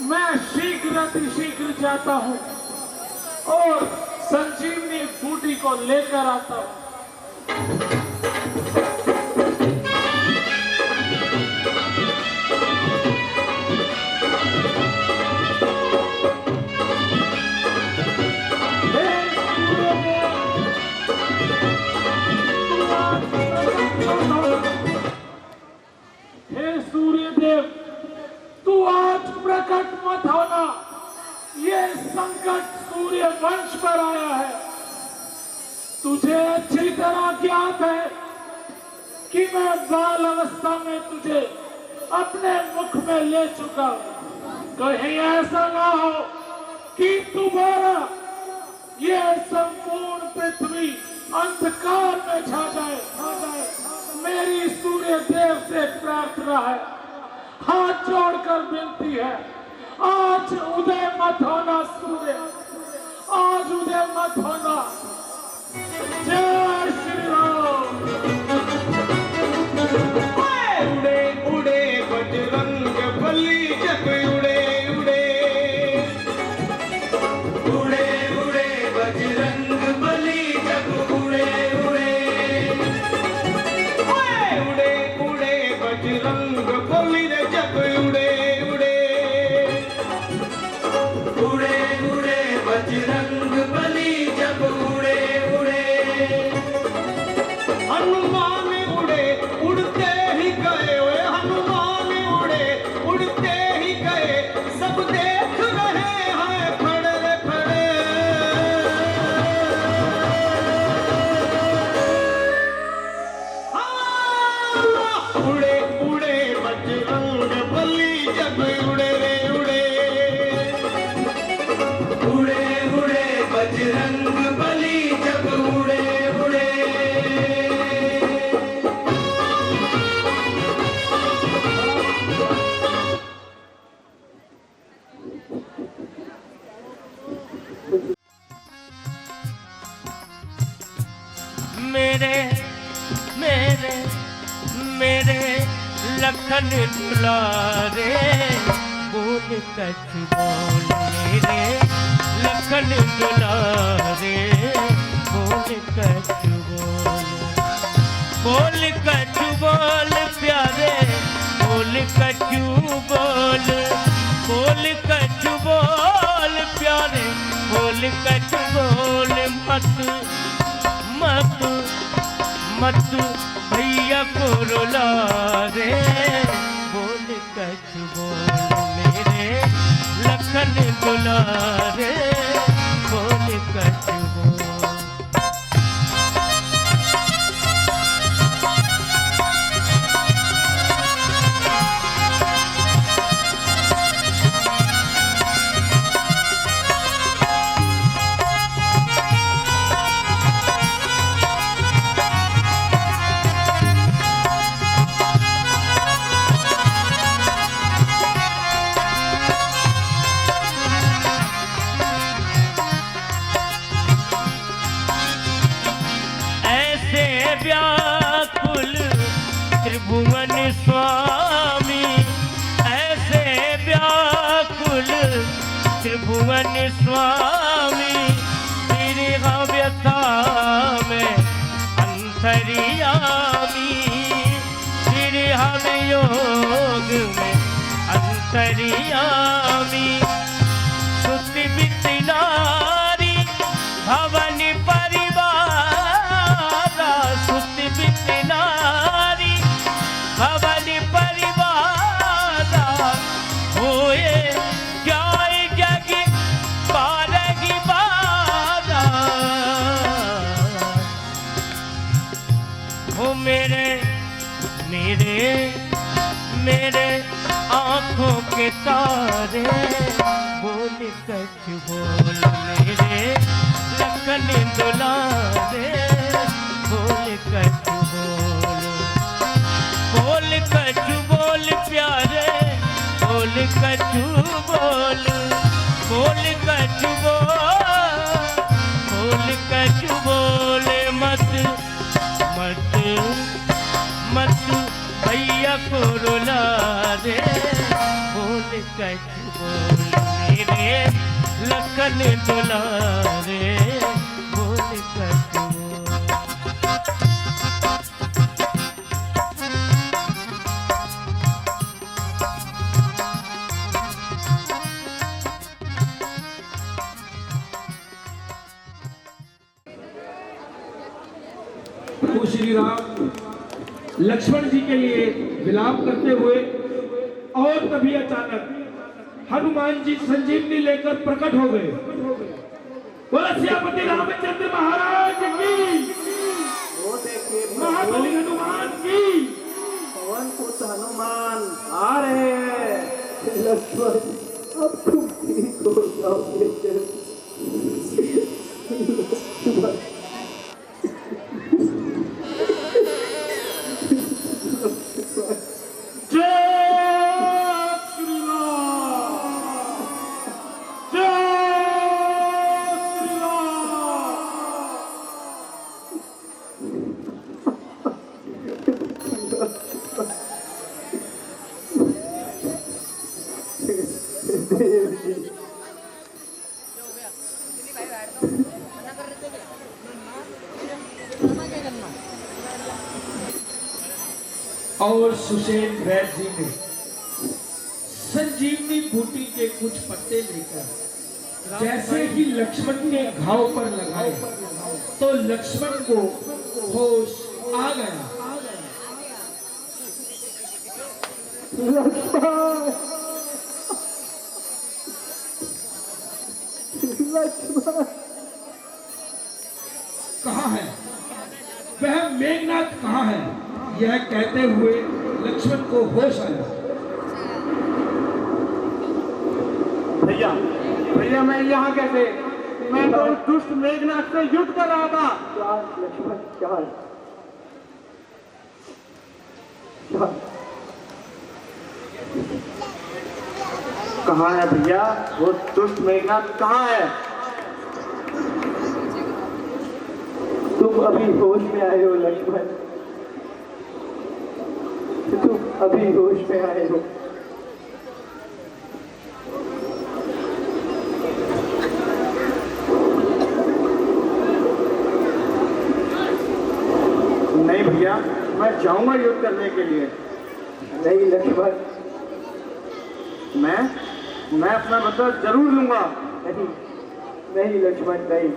मैं शीघ्र अतिशीघ्र जाता हूँ और संजीवनी बूटी को लेकर आता हूं। हे सूर्यदेव, तू आज प्रकट मत होना। ये संकट सूर्य वंश पर आया है। तुझे अच्छी तरह ज्ञात है कि मैं बाल अवस्था में तुझे अपने मुख में ले चुका हूं। कहीं ऐसा ना हो कि तुम्हारा ये संपूर्ण पृथ्वी अंधकार में छा जाए। मेरी सूर्य देव से प्रार्थना है, हाथ जोड़कर विनती है, आज उदय मत होना सूर्य, आज उदय मत होना। जय श्री राम। उड़े उड़े बजरंग बली जब उड़े उड़े, उड़े उड़े बजरंग बली जब उड़े उड़े, उड़े उड़े बजरंग बली जब उड़े उड़े, उड़े उड़े बजरंग बली जब उड़े उड़े। हनुमान उड़े उड़ते ही गए, ओए हनुमान उड़े उड़ते ही गए, सब देख रहे हैं खड़े खड़े। उड़े उड़े बजरंग बली जब उड़े उड़े, उड़े उड़े बजरंग बली जब उड़े उड़े। मेरे मेरे मेरे लखन दुलारे, बोल कछ बोल मेरे लखन दुलारे, बोल कछ बोल, बोल कछ बोल प्यारे, बोल कछु बोल, बोल कछु बोल प्यारे, बोल कछु बोल। मत मत मत भैया को रुला रे, बोल कछु बोल मेरे लखन दुलारे, बोल कछु बोल। व्याकुल त्रिभुवन स्वामी, ऐसे व्याकुल त्रिभुवन स्वामी, तेरी व्यथा में अंतर्यामी, तेरे हम योग में अंतर्यामी। सुति बितनारी भवन नारी भवन परिवारा, होए जाए जग पारगी बारा। हो मेरे मेरे मेरे आँखों के तारे, बोल कछ बोल मेरे लखन दुलारे, बोल कछु बोल, बोल कछु बोल प्यारे, बोल कछु बोल, बोल कछु बोल, बोल कछु बोल। मत मत मत भैया को रुला दे, बोल कछु बोल मेरे लखन दुलारे बोल कट वो। प्रभु श्री राम लक्ष्मण जी के लिए विलाप करते हुए और तभी अचानक हनुमान जी संजीवनी लेकर प्रकट हो गए। बोला सियापति रामचंद्र महाराज की, वो देखिए महाबली हनुमान की। पवन पुत्र हनुमान आ रहे हैं। लक्ष्मण अब तुम ठीक हो जाओगे। और सुषेण वैद्य जी ने संजीवनी बूटी के कुछ पत्ते लेकर जैसे ही लक्ष्मण के घाव पर लगाए तो लक्ष्मण को होश आ गया। लक्ष्मण, लक्ष्मण कहाँ है वह मेघनाथ कहाँ है? यह कहते हुए लक्ष्मण को होश आया। भैया भैया मैं यहाँ कैसे? मैं तो दुष्ट मेघनाथ से युद्ध कर रहा था। क्या लक्ष्मण, क्या कहाँ है भैया वो दुष्ट मेघनाथ कहाँ है? तुम अभी होश में आए हो लक्ष्मण, तुम अभी होश में आए हो। नहीं भैया मैं जाऊंगा युद्ध करने के लिए। नहीं लक्ष्मण, मैं अपना बदला जरूर लूंगा। नहीं नहीं लक्ष्मण नहीं।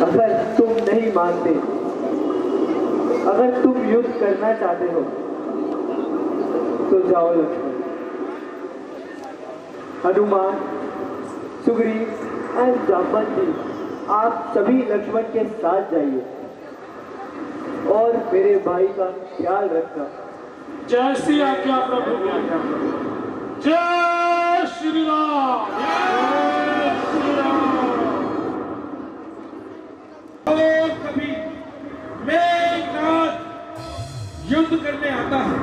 अगर तुम नहीं मानते, अगर तुम युद्ध करना चाहते हो तो जाओ लक्ष्मण। हनुमान, सुग्रीव एंड जामवंत जी, आप सभी लक्ष्मण के साथ जाइए और मेरे भाई का ख्याल रखना। जैसी आज्ञा प्रभु की आज्ञा। जय श्री राम। जय श्री राम। और कभी मेघनाथ युद्ध करने आता है।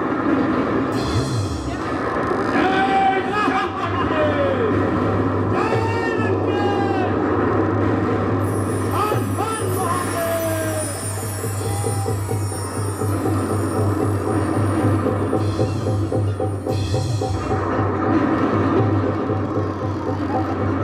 Thank you.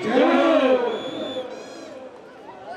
जय